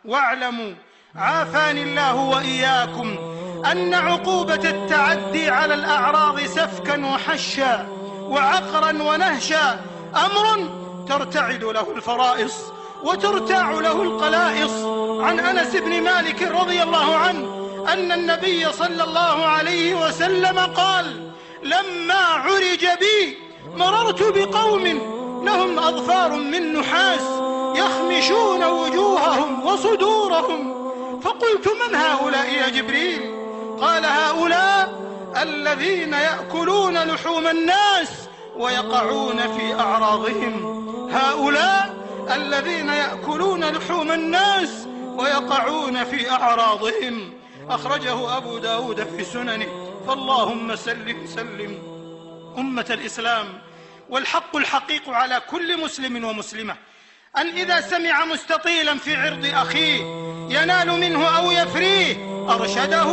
واعلموا عافاني الله وإياكم أن عقوبة التعدي على الأعراض سفكا وحشا وعقرا ونهشا أمر ترتعد له الفرائص وترتاع له القلائص. عن أنس بن مالك رضي الله عنه أن النبي صلى الله عليه وسلم قال: لما عرج بي مررت بقوم لهم أظفار من نحاس يخمشون وجوههم وصدورهم، فقلت: من هؤلاء يا جبريل؟ قال: هؤلاء الذين يأكلون لحوم الناس ويقعون في أعراضهم. هؤلاء الذين يأكلون لحوم الناس ويقعون في أعراضهم. أخرجه أبو داود في سننه. فاللهم سلم أمة الإسلام. والحق الحقيق على كل مسلم ومسلمة أن إذا سمع مستطيلا في عرض أخيه ينال منه أو يفريه أرشده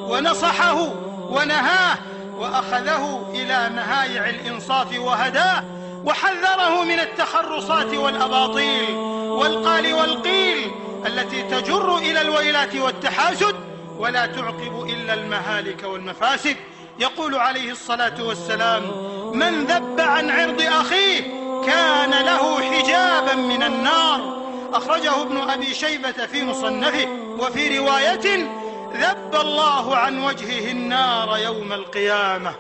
ونصحه ونهاه وأخذه إلى مهايع الإنصاف وهداه، وحذره من التخرصات والأباطيل والقال والقيل التي تجر إلى الويلات والتحاسد ولا تعقب إلا المهالك والمفاسد. يقول عليه الصلاة والسلام: من ذب عن عرض أخيه كان له حجابا من النار. أخرجه ابن أبي شيبة في مصنفه. وفي رواية: ذب الله عن وجهه النار يوم القيامة.